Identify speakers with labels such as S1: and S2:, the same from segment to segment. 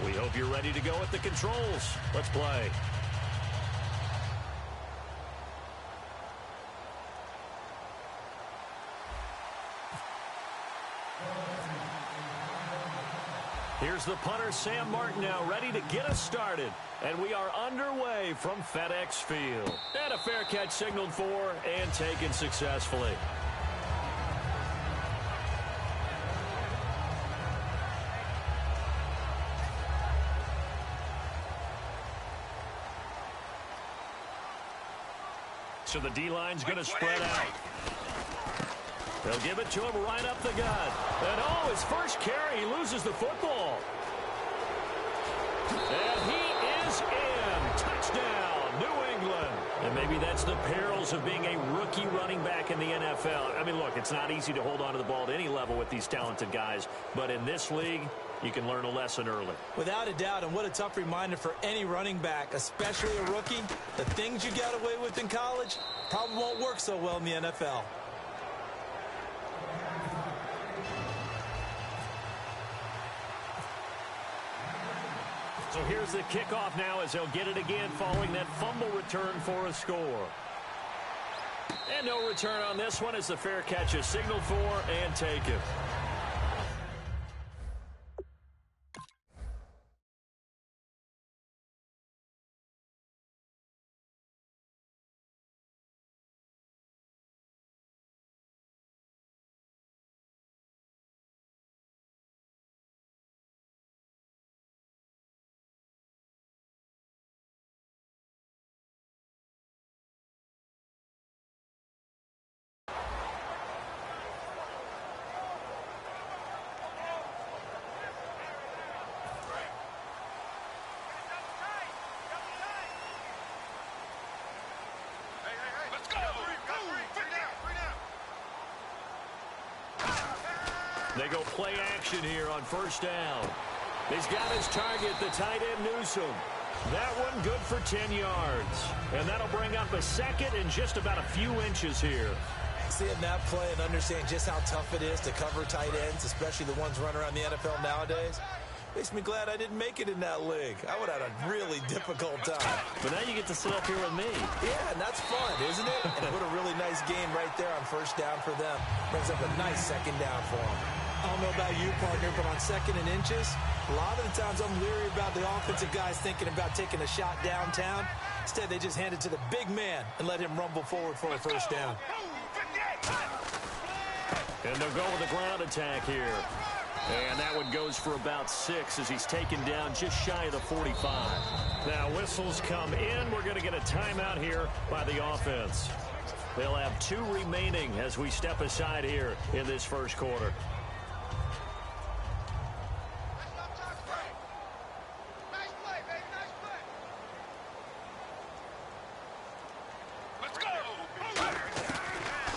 S1: We hope you're ready to go at the controls. Let's play. Here's the punter, Sam Martin, now ready to get us started. And we are underway from FedEx Field. And a fair catch signaled for and taken successfully. So the D-line's going to spread out. They'll give it to him right up the gut. And oh, his first carry, he loses the football. And he is in. Touchdown, New England. And maybe that's the perils of being a rookie running back in the NFL. I mean, look, it's not easy to hold on to the ball at any level with these talented guys. But in this league, you can learn a lesson early.
S2: Without a doubt, and what a tough reminder for any running back, especially a rookie. The things you got away with in college probably won't work so well in the NFL.
S1: So here's the kickoff now as they'll get it again following that fumble return for a score. And no return on this one as the fair catch is signaled for and taken. They go play action here on first down. He's got his target, the tight end Newsome. That one good for 10 yards. And that'll bring up a second and just about a few inches here.
S2: Seeing that play and understanding just how tough it is to cover tight ends, especially the ones running around the NFL nowadays, makes me glad I didn't make it in that league. I would have had a really difficult time.
S1: But now you get to sit up here with me.
S2: Yeah, and that's fun, isn't it? And what a really nice game right there on first down for them. Brings up a nice second down for them. I don't know about you, partner, but on second and inches, a lot of the times I'm leery about the offensive guys thinking about taking a shot downtown. Instead, they just hand it to the big man and let him rumble forward for a first down.
S1: And they'll go with a ground attack here. And that one goes for about 6 as he's taken down just shy of the 45. Now whistles come in. We're going to get a timeout here by the offense. They'll have 2 remaining as we step aside here in this first quarter.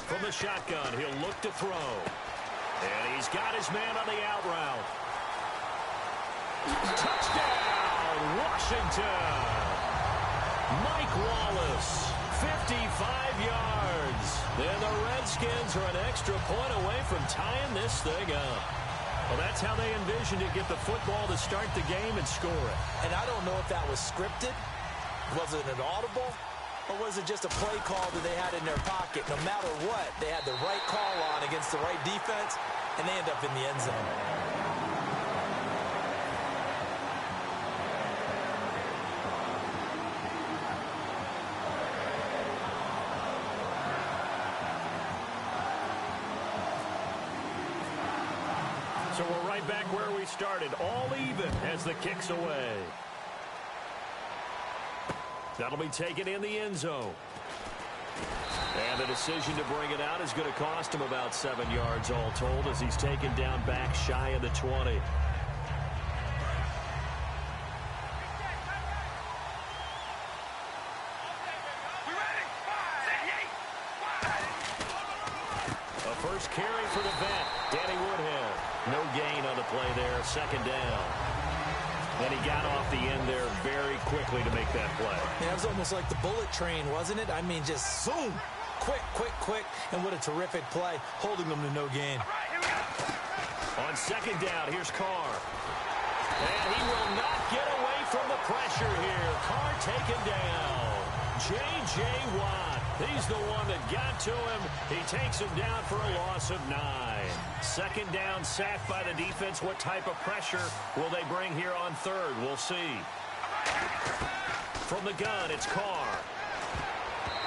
S1: From the shotgun, he'll look to throw. And he's got his man on the out route. Touchdown, Washington. Mike Wallace, 55 yards. And the Redskins are an extra point away from tying this thing up. Well, that's how they envisioned to get the football to start the game and score it.
S2: And I don't know if that was scripted. Was it an audible? Or was it just a play call that they had in their pocket? No matter what, they had the right call on against the right defense, and they end up in the end zone.
S1: So we're right back where we started, all even as the kick's away. That'll be taken in the end zone. And the decision to bring it out is going to cost him about 7 yards all told as he's taken down back shy of the 20. A first carry for the vet, Danny Woodhead. No gain on the play there, second down. And he got off the end there very quickly to make that play.
S2: Yeah, it was almost like the bullet train, wasn't it? I mean, just zoom. Quick, quick, quick. And what a terrific play, holding them to no gain.
S1: On second down, here's Carr. And he will not pressure here. Carr taken down. J.J. Watt. He's the one that got to him. He takes him down for a loss of 9. Second down, sacked by the defense. What type of pressure will they bring here on third? We'll see. From the gun, it's Carr.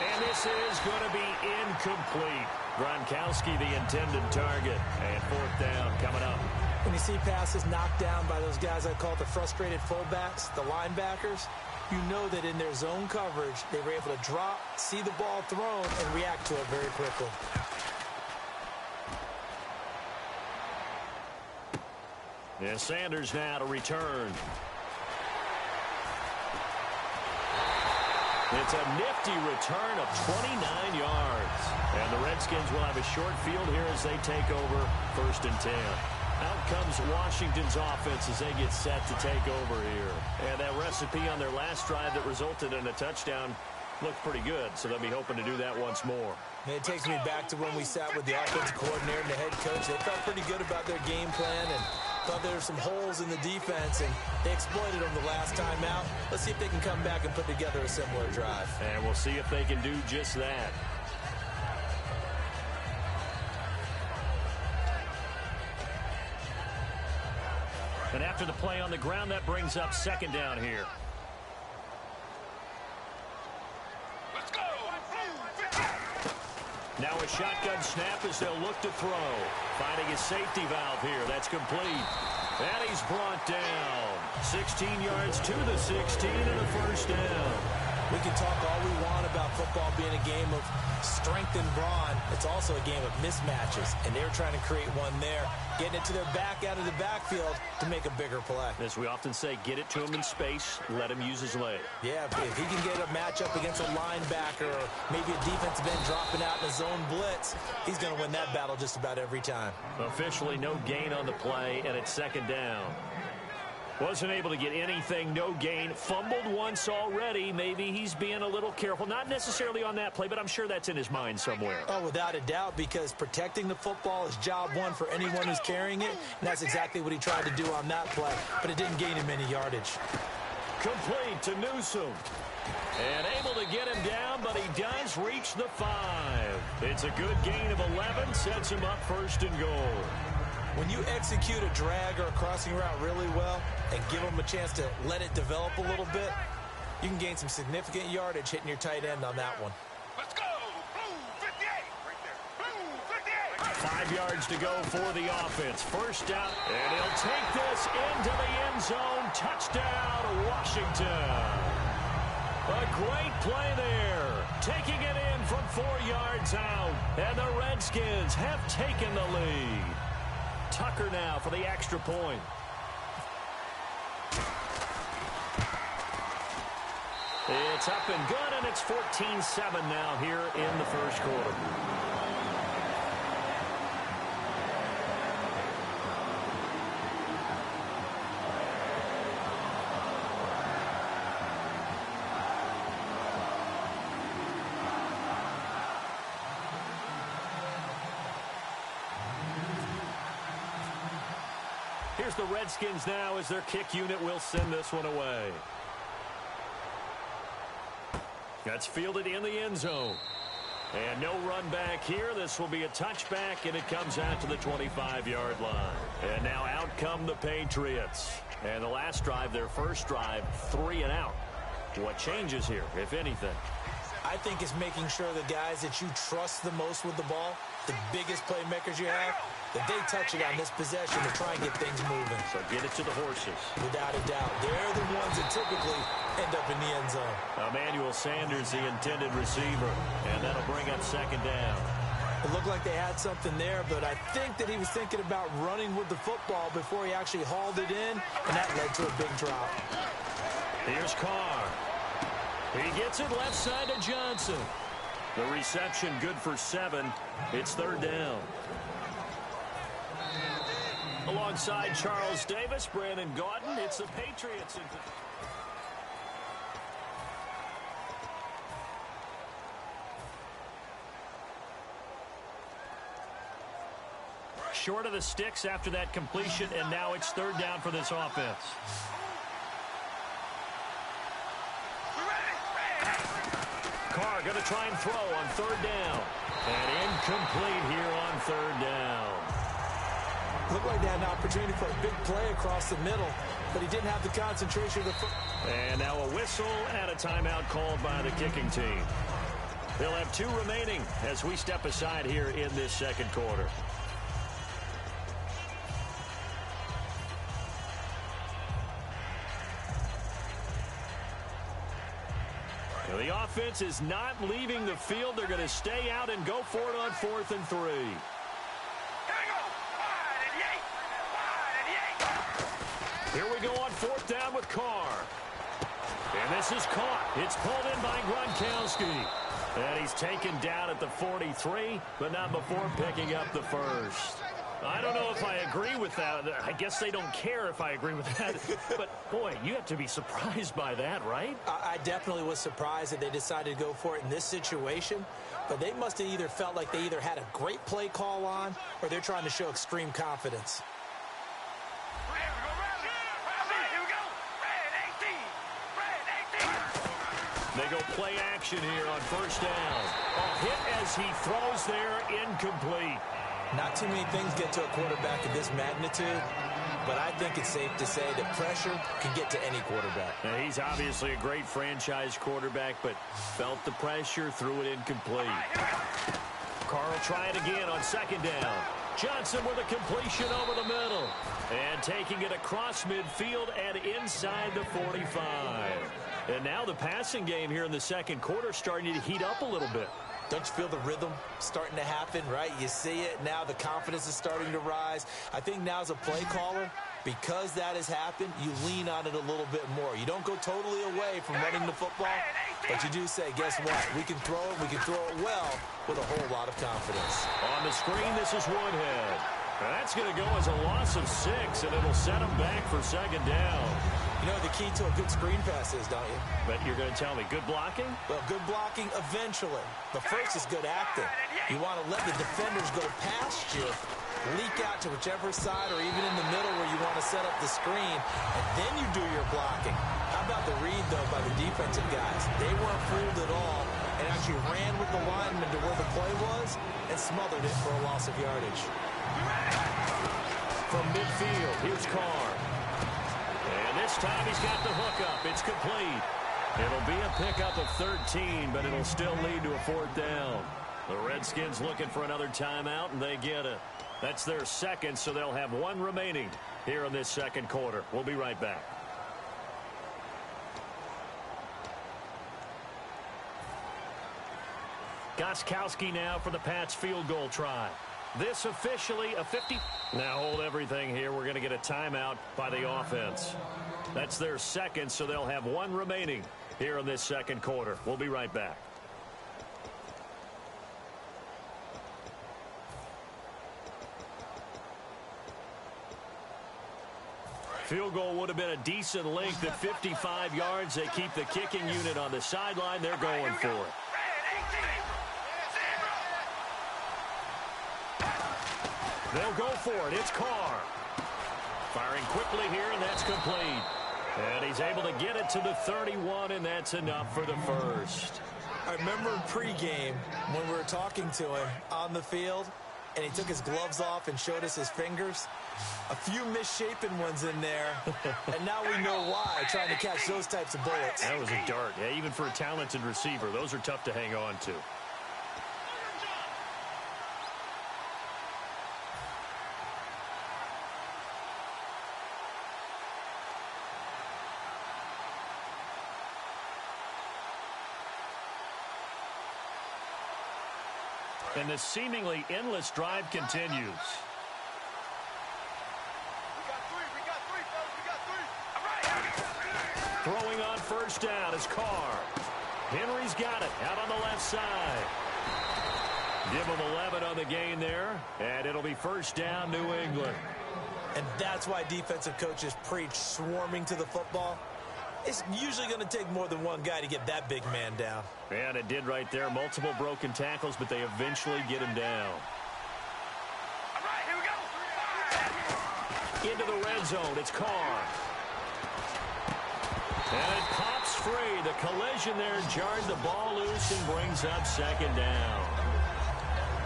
S1: And this is going to be incomplete. Gronkowski, the intended target. And fourth down coming up.
S2: When you see passes knocked down by those guys I call the frustrated fullbacks, the linebackers, you know that in their zone coverage, they were able to drop, see the ball thrown, and react to it very quickly.
S1: And Sanders now to return. It's a nifty return of 29 yards. And the Redskins will have a short field here as they take over 1st and 10. Out comes Washington's offense as they get set to take over here. And that recipe on their last drive that resulted in a touchdown looked pretty good, so they'll be hoping to do that once more.
S2: It takes me back to when we sat with the offensive coordinator and the head coach. They felt pretty good about their game plan and thought there were some holes in the defense, and they exploited them the last time out. Let's see if they can come back and put together a similar drive.
S1: And we'll see if they can do just that. And after the play on the ground, that brings up second down here.
S3: Let's go!
S1: Now a shotgun snap as they'll look to throw. Finding his safety valve here. That's complete. And he's brought down. 16 yards to the 16 and a first down.
S2: We can talk all we want about football being a game of strength and brawn. It's also a game of mismatches, and they're trying to create one there, getting it to their back out of the backfield to make a bigger play.
S1: As we often say, get it to him in space, let him use his leg.
S2: Yeah, if he can get a matchup against a linebacker or maybe a defensive end dropping out in a zone blitz, he's going to win that battle just about every time.
S1: Officially no gain on the play, and it's second down. Wasn't able to get anything, no gain. Fumbled once already. Maybe he's being a little careful. Not necessarily on that play, but I'm sure that's in his mind somewhere.
S2: Oh, without a doubt, because protecting the football is job one for anyone who's carrying it, and that's exactly what he tried to do on that play, but it didn't gain him any yardage.
S1: Complete to Newsome. And able to get him down, but he does reach the 5. It's a good gain of 11, sets him up 1st and goal.
S2: When you execute a drag or a crossing route really well and give them a chance to let it develop a little bit, you can gain some significant yardage hitting your tight end on that one.
S3: Let's go! Blue 58! Right there. Blue 58!
S1: 5 yards to go for the offense. First down, and he'll take this into the end zone. Touchdown, Washington. A great play there. Taking it in from 4 yards out. And the Redskins have taken the lead. Tucker now for the extra point. It's up and good, and it's 14-7 now here in the first quarter. Here's the Redskins now as their kick unit will send this one away. That's fielded in the end zone. And no run back here. This will be a touchback, and it comes out to the 25-yard line. And now out come the Patriots. And the last drive, their first drive, 3 and out. What changes here, if anything?
S2: I think it's making sure the guys that you trust the most with the ball, the biggest playmakers you have, that they touch it on this possession to try and get things moving.
S1: So get it to the horses.
S2: Without a doubt. They're the ones that typically end up in the end zone.
S1: Emmanuel Sanders, the intended receiver. And that'll bring up second down.
S2: It looked like they had something there, but I think that he was thinking about running with the football before he actually hauled it in, and that led to a big drop.
S1: Here's Carr. He gets it left side to Johnson. The reception good for 7. It's third down. Alongside Charles Davis, Brandon Gaudin, it's the Patriots. Short of the sticks after that completion, and now it's third down for this offense. Carr going to try and throw on third down. And incomplete here on third down.
S2: Looked like they had an opportunity for a big play across the middle, but he didn't have the concentration of the foot.
S1: And now a whistle and a timeout called by the kicking team. They'll have 2 remaining as we step aside here in this second quarter. Now the offense is not leaving the field. They're going to stay out and go for it on 4th and 3. Here we go on 4th down with Carr. And this is caught. It's pulled in by Gronkowski. And he's taken down at the 43, but not before picking up the first. I don't know if I agree with that. I guess they don't care if I agree with that. But, boy, you have to be surprised by that, right?
S2: I definitely was surprised that they decided to go for it in this situation. But they must have either felt like they either had a great play call on or they're trying to show extreme confidence.
S1: They go play action here on first down. A hit as he throws there, incomplete.
S2: Not too many things get to a quarterback of this magnitude, but I think it's safe to say that pressure can get to any quarterback.
S1: Now, he's obviously a great franchise quarterback, but felt the pressure, threw it incomplete. Carr will try it again on second down. Johnson with a completion over the middle. And taking it across midfield and inside the 45. And now the passing game here in the second quarter starting to heat up a little bit.
S2: Don't you feel the rhythm starting to happen, right? You see it. Now the confidence is starting to rise. I think now as a play caller, because that has happened, you lean on it a little bit more. You don't go totally away from running the football, but you do say, guess what? We can throw it. We can throw it well with a whole lot of confidence.
S1: On the screen, this is Woodhead. That's going to go as a loss of 6, and it'll set him back for second down.
S2: You know the key to a good screen pass is, don't you?
S1: But you're going to tell me, good blocking?
S2: Well, good blocking eventually. But first is good acting. You want to let the defenders go past you, leak out to whichever side or even in the middle where you want to set up the screen, and then you do your blocking. How about the read, though, by the defensive guys? They weren't fooled at all and actually ran with the lineman to where the play was and smothered it for a loss of yardage.
S1: From midfield, here's Carr. And this time he's got the hookup. It's complete. It'll be a pickup of 13, but it'll still lead to a 4th down. The Redskins looking for another timeout, and they get it. That's their second, so they'll have 1 remaining here in this second quarter. We'll be right back. Gostkowski now for the Pats field goal try. This officially a 50. Now hold everything here. We're going to get a timeout by the offense. That's their second, so they'll have 1 remaining here in this second quarter. We'll be right back. Field goal would have been a decent length at 55 yards. They keep the kicking unit on the sideline. They're going for it. They'll go for it. It's Carr. Firing quickly here, and that's complete. And he's able to get it to the 31, and that's enough for the first.
S2: I remember in pregame when we were talking to him on the field, and he took his gloves off and showed us his fingers. A few misshapen ones in there, and now we know why, trying to catch those types of bullets.
S1: That was a dart. Yeah, even for a talented receiver, those are tough to hang on to. And the seemingly endless drive continues.
S3: We got 3, fellas. We got 3. All right.
S1: Throwing on first down is Carr. Henry's got it out on the left side. Give him 11 on the gain there, and it'll be first down, New England.
S2: And that's why defensive coaches preach swarming to the football. It's usually going to take more than one guy to get that big man down.
S1: And it did right there. Multiple broken tackles, but they eventually get him down.
S3: All right, here we go.
S1: Into the red zone. It's Carr. And it pops free. The collision there jarred the ball loose and brings up second down.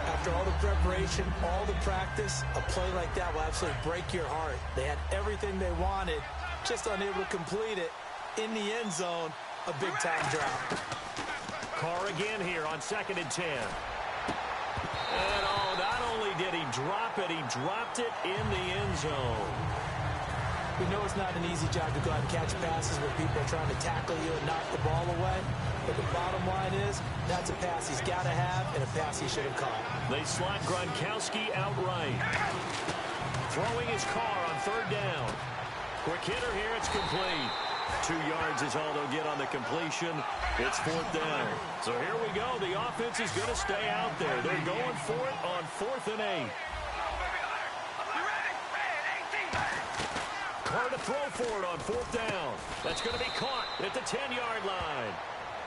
S2: After all the preparation, all the practice, a play like that will absolutely break your heart. They had everything they wanted, just unable to complete it. In the end zone, a big-time drop.
S1: Carr again here on 2nd and 10. And not only did he drop it, he dropped it in the end zone.
S2: We know it's not an easy job to go out and catch passes when people are trying to tackle you and knock the ball away. But the bottom line is, that's a pass he's got to have and a pass he should have caught.
S1: They slot Gronkowski outright. Throwing his Carr on 3rd down. Quick hitter here, it's complete. 2 yards is all they'll get on the completion. It's 4th down. So here we go. The offense is going to stay out there. They're going for it on 4th and 8. Carr to throw for it on 4th down. That's going to be caught at the 10-yard line.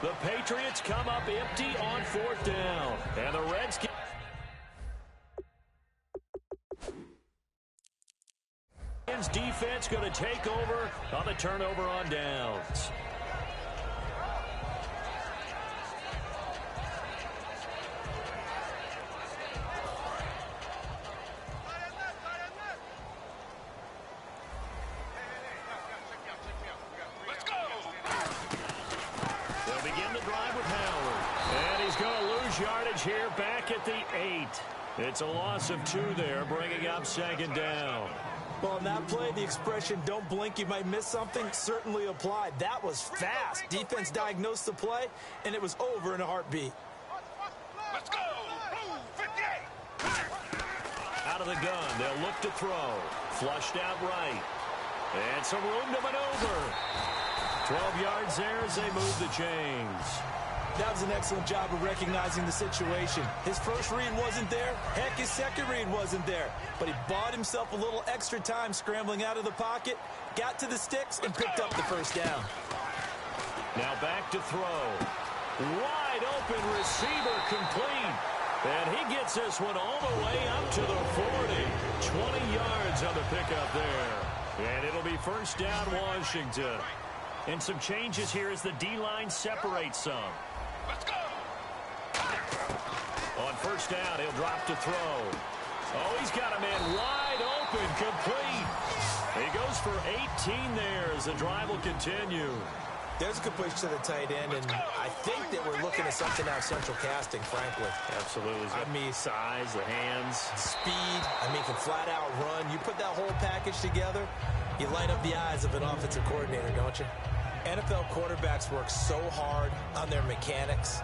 S1: The Patriots come up empty on 4th down. And the Redskins... defense going to take over on the turnover on downs.
S3: Let's go.
S1: They'll begin the drive with Howard. And he's going to lose yardage here back at the 8. It's a loss of 2 there, bringing up 2nd down.
S2: Well, in that play, the expression, don't blink, you might miss something, certainly applied. That was fast. Defense diagnosed the play, and it was over in a heartbeat.
S3: Let's go. Blue 58.
S1: Out of the gun, they'll look to throw. Flushed out right. And some room to maneuver. 12 yards there as they move the chains.
S2: That was an excellent job of recognizing the situation. His first read wasn't there. Heck, his second read wasn't there. But he bought himself a little extra time scrambling out of the pocket, got to the sticks, and picked up the 1st down.
S1: Now back to throw. Wide open receiver complete. And he gets this one all the way up to the 40. 20 yards on the pickup there. And it'll be 1st down Washington. And some changes here as the D-line separates some.
S3: Let's go.
S1: On 1st down, he'll drop to throw. Oh, he's got a man wide open, complete. He goes for 18 there as the drive will continue.
S2: There's a completion to the tight end, and I think that we're looking at something out of central casting, frankly.
S1: Absolutely.
S2: I mean,
S1: size, the hands.
S2: Speed, can flat out run. You put that whole package together, you light up the eyes of an offensive coordinator, don't you? NFL quarterbacks work so hard on their mechanics,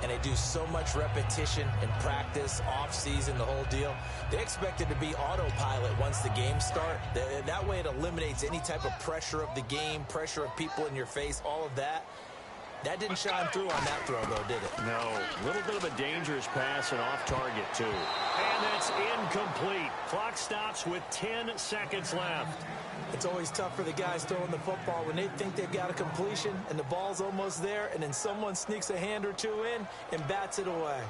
S2: and they do so much repetition and practice, off-season, the whole deal. They expect it to be autopilot once the games start. That way it eliminates any type of pressure of the game, pressure of people in your face, all of that. That didn't shine through on that throw, though, did it?
S1: No. A little bit of a dangerous pass and off target, too. And that's incomplete. Clock stops with 10 seconds left.
S2: It's always tough for the guys throwing the football when they think they've got a completion and the ball's almost there, and then someone sneaks a hand or two in and bats it away.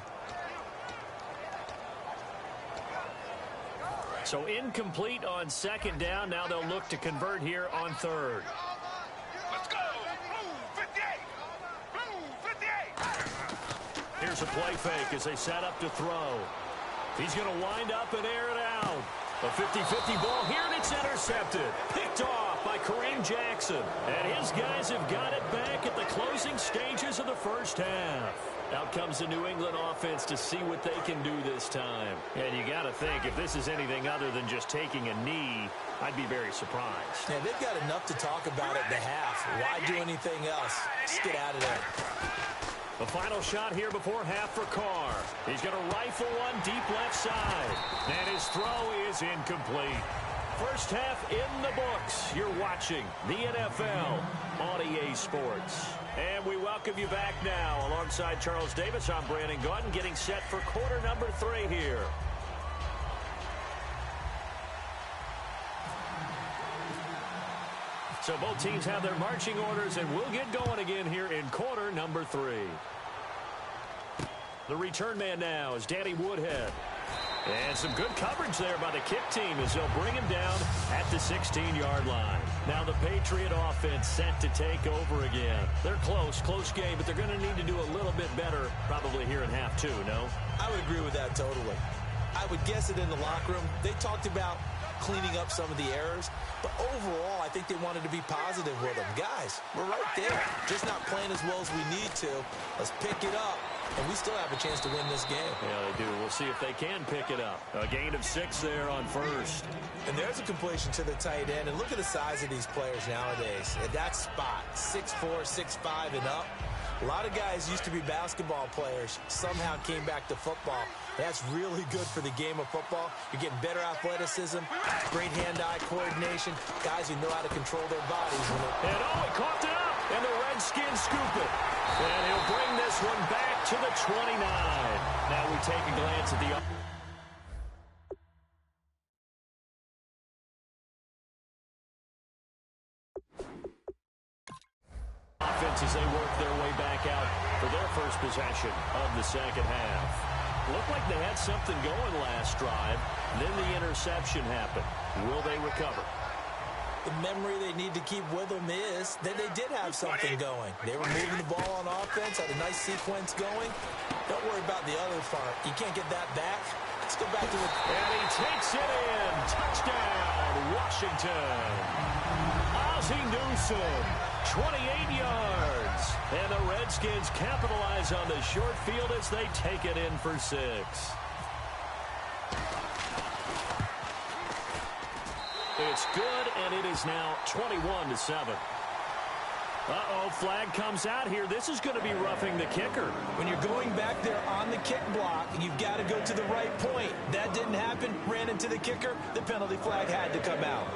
S1: So incomplete on 2nd down. Now they'll look to convert here on 3rd.
S3: Let's go. Blue 58. Blue 58.
S1: Here's a play fake as they set up to throw. He's going to wind up and air it out. A 50-50 ball here, and it's intercepted. Picked off by Kareem Jackson. And his guys have got it back at the closing stages of the 1st half. Out comes the New England offense to see what they can do this time. And you got to think, if this is anything other than just taking a knee, I'd be very surprised.
S2: Yeah, they've got enough to talk about at the half. Why do anything else? Just get out of there.
S1: The final shot here before half for Carr. He's going to rifle one deep left side. And his throw is incomplete. 1st half in the books. You're watching the NFL on EA Sports. And we welcome you back now. Alongside Charles Davis, I'm Brandon Gaudin, getting set for quarter number 3 here. So both teams have their marching orders, and we'll get going again here in quarter number 3. The return man now is Danny Woodhead. And some good coverage there by the kick team as they'll bring him down at the 16-yard line. Now the Patriot offense set to take over again. They're close game, but they're going to need to do a little bit better probably here in half two, no?
S2: I would agree with that totally. I would guess it in the locker room. They talked about cleaning up some of the errors, but overall, I think they wanted to be positive with them. Guys, we're right there, just not playing as well as we need to. Let's pick it up, and we still have a chance to win this game.
S1: Yeah, they do. We'll see if they can pick it up. A gain of 6 there on first.
S2: And there's a completion to the tight end, and look at the size of these players nowadays. At that spot, 6'4", 6'5", and up. A lot of guys used to be basketball players, somehow came back to football. That's really good for the game of football. You're getting better athleticism, great hand-eye coordination, guys who know how to control their bodies.
S1: And he caught it up, and the Redskins scoop it. And he'll bring this one back to the 29. Now we take a glance at the offense as they work their way back out for their first possession of the second half. Looked like they had something going last drive. Then the interception happened. Will they recover?
S2: The memory they need to keep with them is that they did have something going. They were moving the ball on offense, had a nice sequence going. Don't worry about the other part. You can't get that back. Let's go back to it.
S1: And he takes it in. Touchdown, Washington. Ozzie Newsome, 28 yards. And the Redskins capitalize on the short field as they take it in for 6. It's good, and it is now 21-7. Flag comes out here. This is going to be roughing the kicker.
S2: When you're going back there on the kick block, you've got to go to the right point. That didn't happen. Ran into the kicker. The penalty flag had to come out.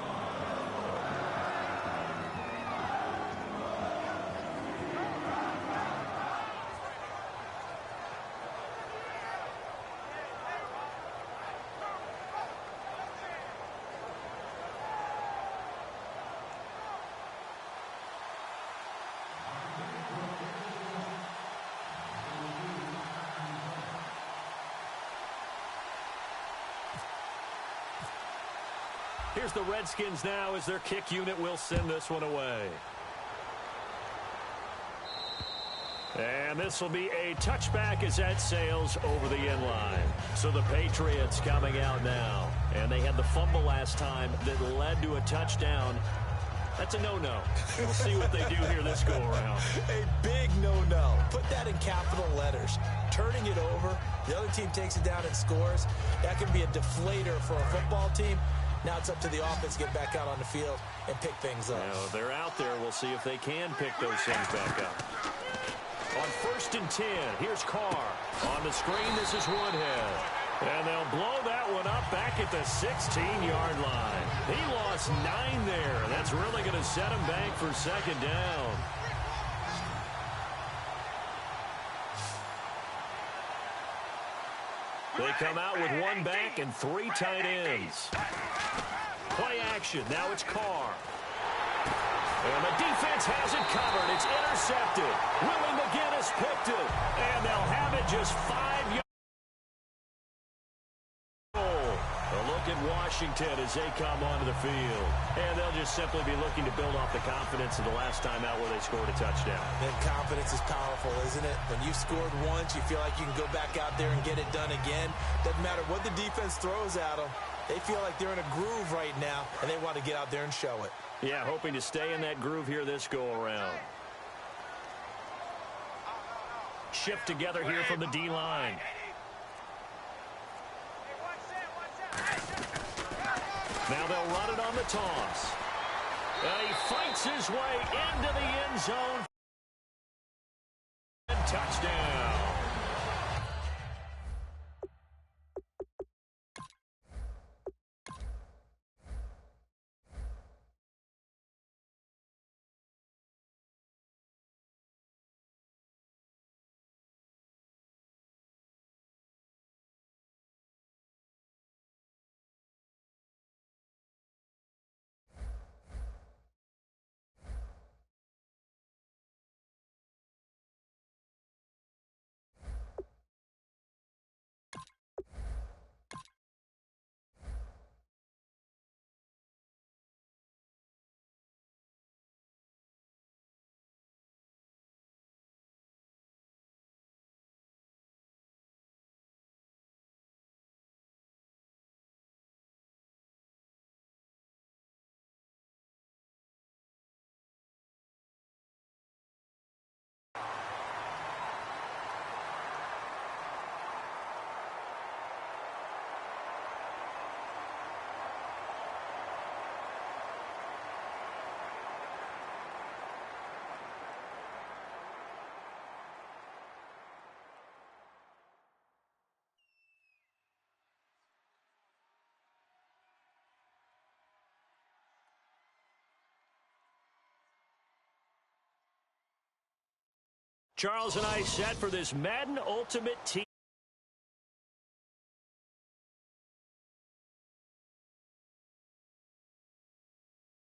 S1: Here's the Redskins now as their kick unit will send this one away. And this will be a touchback as that sails over the end line. So the Patriots coming out now. And they had the fumble last time that led to a touchdown. That's a no-no. We'll see what they do here this go-around.
S2: A big no-no. Put that in capital letters. Turning it over, the other team takes it down and scores. That can be a deflator for a football team. Now it's up to the offense to get back out on the field and pick things up.
S1: Now, they're out there. We'll see if they can pick those things back up. On 1st and 10, here's Carr. On the screen, this is Woodhead. And they'll blow that one up back at the 16-yard line. He lost 9 there. That's really going to set him back for second down. They come out with 1 back and 3 tight ends. Play action. Now it's Carr. And the defense has it covered. It's intercepted. Willie McGinnis picked it. And they'll have it just 5 yards. A look at Washington as they come onto the field. And they'll just simply be looking to build off the confidence of the last time out where they scored a touchdown.
S2: And confidence is powerful, isn't it? When you scored once, you feel like you can go back out there and get it done again. Doesn't matter what the defense throws at them. They feel like they're in a groove right now, and they want to get out there and show it.
S1: Yeah, hoping to stay in that groove here this go-around. Shift together here from the D-line. Now they'll run it on the toss. And he fights his way into the end zone. And touchdown. Charles and I set for this Madden Ultimate Team